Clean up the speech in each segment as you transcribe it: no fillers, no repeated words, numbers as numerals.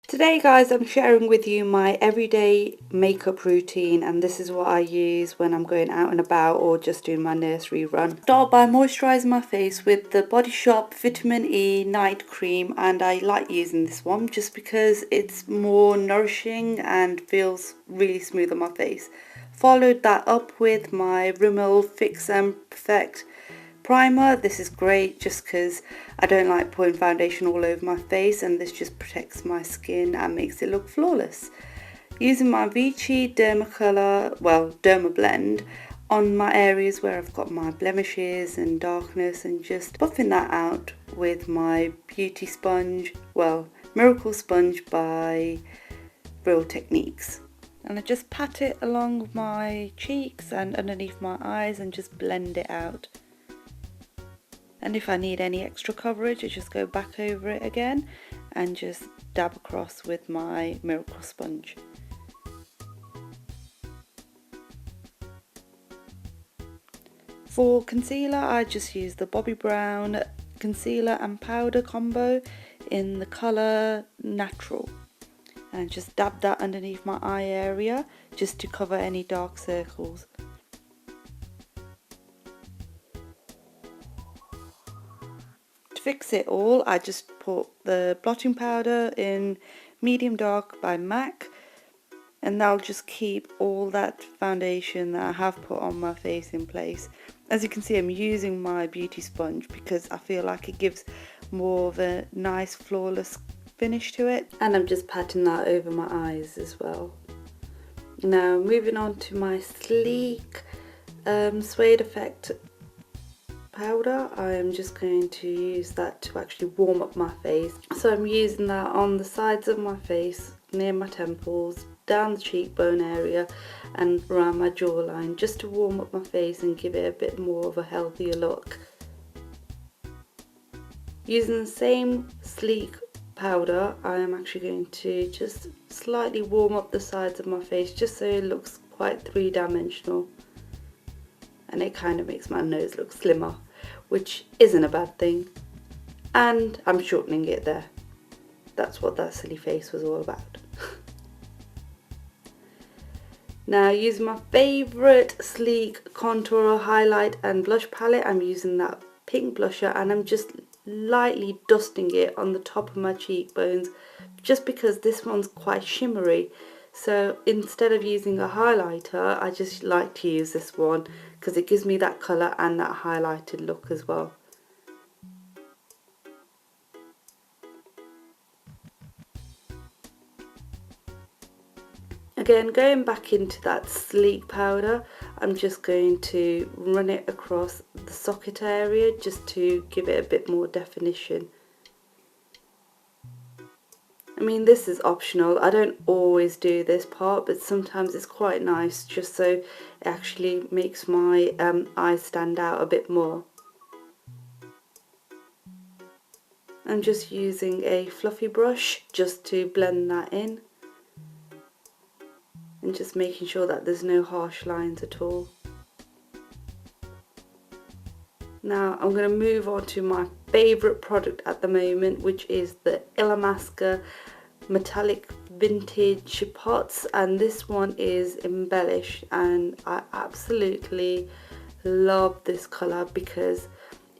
Today guys, I'm sharing with you my everyday makeup routine, and this is what I use when I'm going out and about or just doing my nursery run. Start by moisturising my face with the Body Shop Vitamin E Night Cream, and I like using this one just because it's more nourishing and feels really smooth on my face. Followed that up with my Rimmel Fix and Perfect primer. This is great just because I don't like putting foundation all over my face, and this just protects my skin and makes it look flawless. Using my Vichy Derma Blend on my areas where I've got my blemishes and darkness, and just buffing that out with my beauty sponge, Miracle Sponge by Real Techniques. And I just pat it along my cheeks and underneath my eyes and just blend it out. And if I need any extra coverage, I just go back over it again and just dab across with my Miracle Sponge. For concealer, I just use the Bobbi Brown concealer and powder combo in the colour Natural. And just dab that underneath my eye area just to cover any dark circles. Fix it all, I just put the blotting powder in Medium Dark by MAC, and that'll just keep all that foundation that I have put on my face in place. As you can see, I'm using my beauty sponge because I feel like it gives more of a nice flawless finish to it, and I'm just patting that over my eyes as well. Now moving on to my sleek Suede Effect powder, I am just going to use that to actually warm up my face. So I'm using that on the sides of my face, near my temples, down the cheekbone area and around my jawline, just to warm up my face and give it a bit more of a healthier look. Using the same sleek powder, I am actually going to just slightly warm up the sides of my face just so it looks quite three-dimensional, and it kind of makes my nose look slimmer, which isn't a bad thing, and I'm shortening it there. That's what that silly face was all about. Now, using my favourite sleek contour, highlight and blush palette, I'm using that pink blusher, and I'm just lightly dusting it on the top of my cheekbones just because this one's quite shimmery. So instead of using a highlighter, I just like to use this one because it gives me that colour and that highlighted look as well. Again, going back into that sleek powder, I'm just going to run it across the socket area just to give it a bit more definition. I mean, this is optional, I don't always do this part, but sometimes it's quite nice just so it actually makes my eyes stand out a bit more. I'm just using a fluffy brush just to blend that in, and just making sure that there's no harsh lines at all. Now I'm going to move on to my favourite product at the moment, which is the Illamasqua Metallic Vintage Pots, and this one is Embellish, and I absolutely love this colour because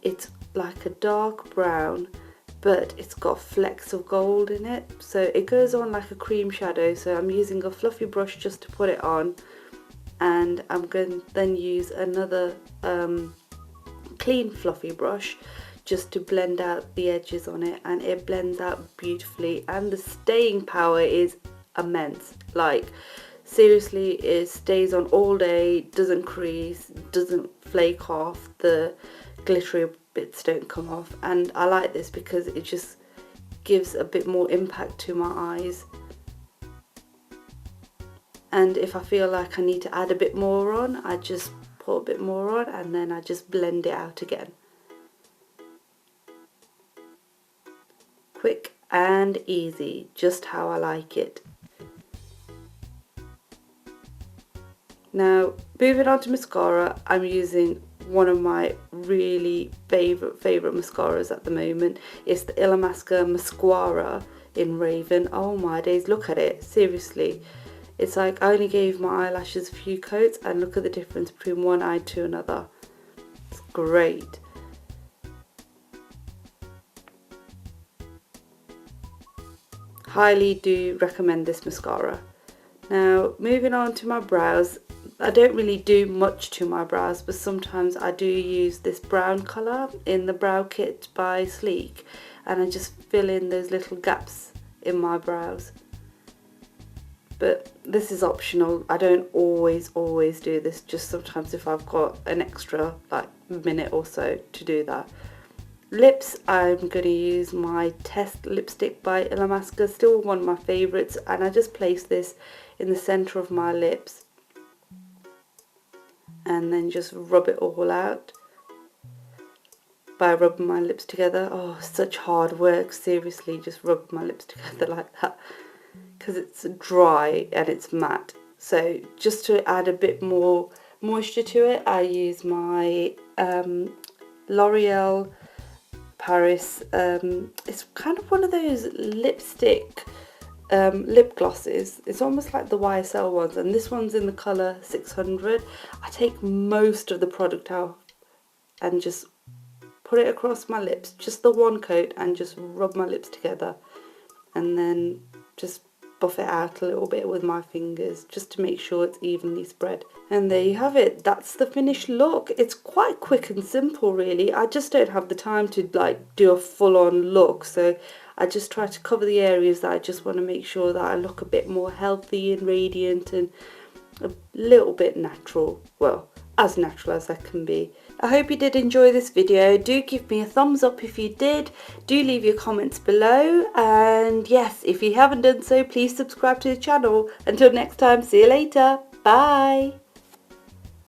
it's like a dark brown but it's got flecks of gold in it, so it goes on like a cream shadow. So I'm using a fluffy brush just to put it on, and I'm going to then use another clean fluffy brush just to blend out the edges on it, and it blends out beautifully, and the staying power is immense. Like seriously, it stays on all day, doesn't crease, doesn't flake off, the glittery bits don't come off, and I like this because it just gives a bit more impact to my eyes. And if I feel like I need to add a bit more on, I just put a bit more on and then I just blend it out again. Quick and easy, just how I like it. Now moving on to mascara, I'm using one of my really favourite mascaras at the moment. It's the Illamasqua Mascara in Raven. Oh my days, look at it, seriously. It's like I only gave my eyelashes a few coats and look at the difference between one eye to another. It's great. Highly do recommend this mascara. Now moving on to my brows. I don't really do much to my brows, but sometimes I do use this brown colour in the Brow Kit by Sleek, and I just fill in those little gaps in my brows. But this is optional. I don't always do this, just sometimes if I've got an extra like minute or so to do that. Lips, I'm going to use my Test lipstick by Illamasqua, still one of my favourites, and I just place this in the centre of my lips and then just rub it all out by rubbing my lips together. Oh, such hard work, seriously, just rub my lips together like that, because it's dry and it's matte. So just to add a bit more moisture to it, I use my L'Oreal Paris, it's kind of one of those lipstick lip glosses. It's almost like the YSL ones, and this one's in the colour 600. I take most of the product out and just put it across my lips, just the one coat, and just rub my lips together, and then just buff it out a little bit with my fingers just to make sure it's evenly spread. And there you have it, that's the finished look. It's quite quick and simple really. I just don't have the time to like do a full-on look, so I just try to cover the areas that I just want to make sure that I look a bit more healthy and radiant and a little bit natural, well, as natural as I can be. I hope you did enjoy this video. Do give me a thumbs up if you did. Do leave your comments below, and yes, if you haven't done so, please subscribe to the channel. Until next time, see you later. Bye.